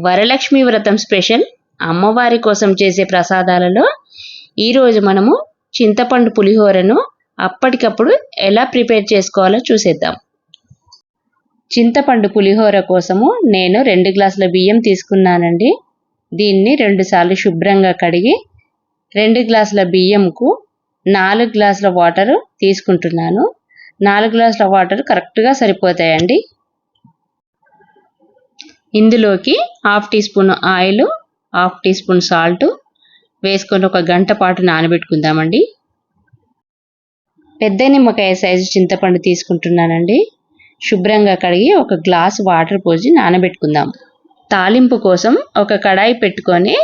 వరలక్ష్మి వ్రతం స్పెషల్ అమ్మవారి కోసం చేసే ప్రసాదాలలో ఈరోజు మనము చింతపండు పులిహోరను అప్పటికప్పుడు ఎలా ప్రిపేర్ చేసుకోవాలో చూసేద్దాం. చింతపండు పులిహోర కోసము నేను 2 గ్లాసుల బియ్యం తీసుకున్నానండి. దీన్ని 2 సార్లు శుభ్రంగా కడిగి 2 గ్లాసుల బియ్యంకు 4 గ్లాసుల వాటర్ తీసుకుంటున్నాను. 4 గ్లాసుల వాటర్ కరెక్ట్గా సరిపోతాయండి. ఇందులోకి 1/2 teaspoon oil, 1/2 teaspoon salt వేసుకొని ఒక గంట పాటు నానబెట్టుకుందామండి. పెద్ద నిమ్మకాయ సైజు చింతపండు తీసుకుంటున్నానండి. శుభ్రంగా కడిగి ఒక గ్లాస్ వాటర్ పోసి నానబెట్టుకుందాం. తాలింపు కోసం ఒక కడాయి పెట్టుకొని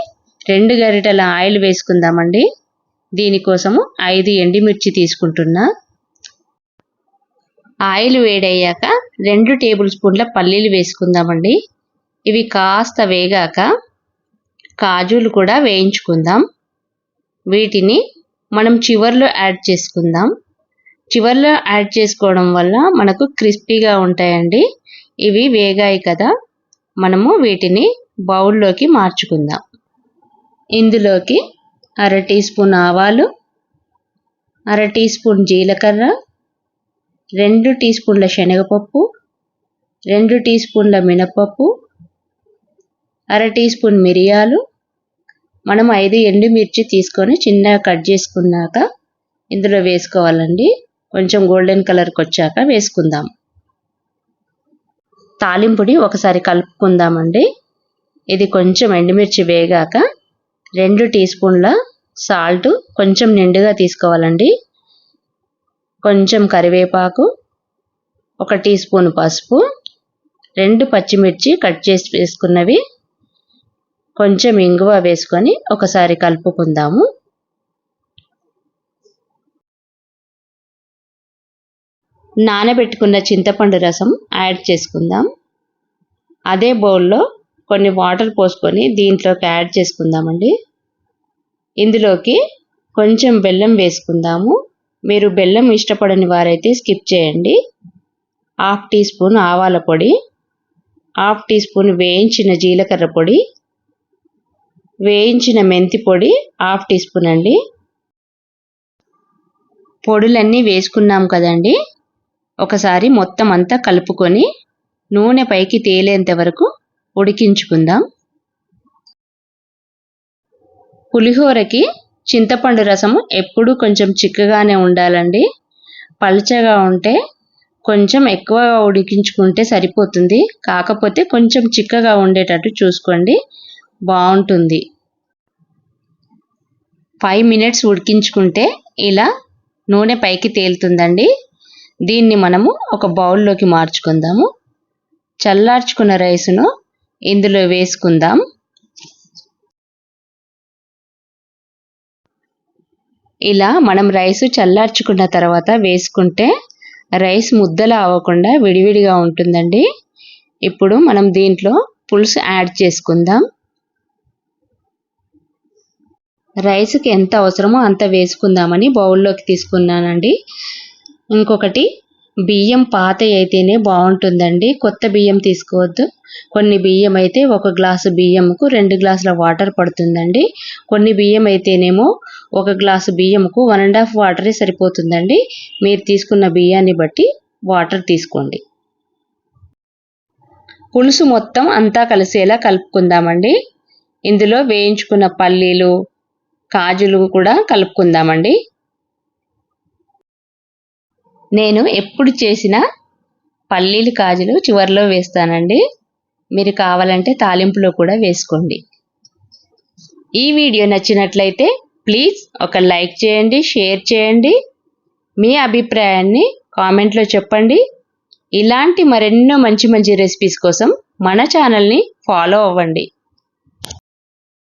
2 గరిటెల ఆయిల్ వేసుకుందామండి. దీనికోసము 5 ఎండుమిర్చి తీసుకుంటున్నా. ఆయిల్ వేడయ్యాక 2 టేబుల్ స్పూన్ల పల్లీలు వేసుకుందామండి. ఇవి కాస్త వేగాక కాజులు కూడా వేయించుకుందాం. వీటిని మనం చివర్లో యాడ్ చేసుకుందాం. చివర్లో యాడ్ చేసుకోవడం వల్ల మనకు క్రిస్పీగా ఉంటాయండి. ఇవి వేగాయి కదా, మనము వీటిని బౌల్లోకి మార్చుకుందాం. ఇందులోకి 1/2 టీ స్పూన్ ఆవాలు, 1/2 టీ స్పూన్ జీలకర్ర, 2 టీ స్పూన్ల శనగపప్పు, 2 టీ స్పూన్ల మినపప్పు, 1/2 టీ స్పూన్ మిరియాలు, మనం 5 ఎండుమిర్చి తీసుకొని చిన్నగా కట్ చేసుకున్నాక ఇందులో వేసుకోవాలండి. కొంచెం గోల్డెన్ కలర్కి వచ్చాక వేసుకుందాం. తాలింపుని ఒకసారి కలుపుకుందామండి. ఇది కొంచెం ఎండుమిర్చి వేగాక 2 టీ స్పూన్ల సాల్ట్, కొంచెం నిండుగా తీసుకోవాలండి. కొంచెం కరివేపాకు, 1 టీ స్పూన్ పసుపు, 2 పచ్చిమిర్చి కట్ చేసి వేసుకున్నవి, కొంచెం ఇంగువ వేసుకొని ఒకసారి కలుపుకుందాము. నానబెట్టుకున్న చింతపండు రసం యాడ్ చేసుకుందాం. అదే బౌల్లో కొన్ని వాటర్ పోసుకొని దీంట్లోకి యాడ్ చేసుకుందామండి. ఇందులోకి కొంచెం బెల్లం వేసుకుందాము. మీరు బెల్లం ఇష్టపడని వారైతే స్కిప్ చేయండి. 1/2 టీ స్పూన్ ఆవాల పొడి, 1/2 టీ స్పూన్ వేయించిన జీలకర్ర పొడి, వేయించిన మెంతి పొడి 1/2 టీ స్పూన్ అండి. పొడులన్నీ వేసుకున్నాం కదండి. ఒకసారి మొత్తం అంతా కలుపుకొని నూనె పైకి తేలేంత వరకు ఉడికించుకుందాం. పులిహోరకి చింతపండు రసము ఎప్పుడూ కొంచెం చిక్కగానే ఉండాలండి. పల్చగా ఉంటే కొంచెం ఎక్కువగా ఉడికించుకుంటే సరిపోతుంది. కాకపోతే కొంచెం చిక్కగా ఉండేటట్టు చూసుకోండి, బాగుంటుంది. 5 మినిట్స్ ఉడికించుకుంటే ఇలా నూనె పైకి తేలుతుందండి. దీన్ని మనము ఒక బౌల్లోకి మార్చుకుందాము. చల్లార్చుకున్న రైసును ఇందులో వేసుకుందాం. ఇలా మనం రైసు చల్లార్చుకున్న తర్వాత వేసుకుంటే రైస్ ముద్దలా అవ్వకుండా విడివిడిగా ఉంటుందండి. ఇప్పుడు మనం దీంట్లో పులుసు యాడ్ చేసుకుందాం. రైస్కి ఎంత అవసరమో అంత వేసుకుందామని బౌల్లోకి తీసుకున్నానండి. ఇంకొకటి, బియ్యం పాత అయితేనే బాగుంటుందండి, కొత్త బియ్యం తీసుకోవద్దు. కొన్ని బియ్యం అయితే 1 గ్లాసు బియ్యంకు 2 గ్లాసుల వాటర్ పడుతుందండి. కొన్ని బియ్యం అయితేనేమో 1 గ్లాసు బియ్యంకు 1.5 వాటరే సరిపోతుందండి. మీరు తీసుకున్న బియ్యాన్ని బట్టి వాటర్ తీసుకోండి. పులుసు మొత్తం అంతా కలిసేలా కలుపుకుందామండి. ఇందులో వేయించుకున్న పల్లీలు, కాజులు కూడా కలుపుకుందామండి. నేను ఎప్పుడు చేసినా పల్లీలు, కాజులు చివర్లో వేస్తానండి. మీరు కావాలంటే తాలింపులో కూడా వేసుకోండి. ఈ వీడియో నచ్చినట్లయితే ప్లీజ్ ఒక లైక్ చేయండి, షేర్ చేయండి. మీ అభిప్రాయాన్ని కామెంట్లో చెప్పండి. ఇలాంటి మరెన్నో మంచి మంచి రెసిపీస్ కోసం మన ఛానల్ని ఫాలో అవ్వండి.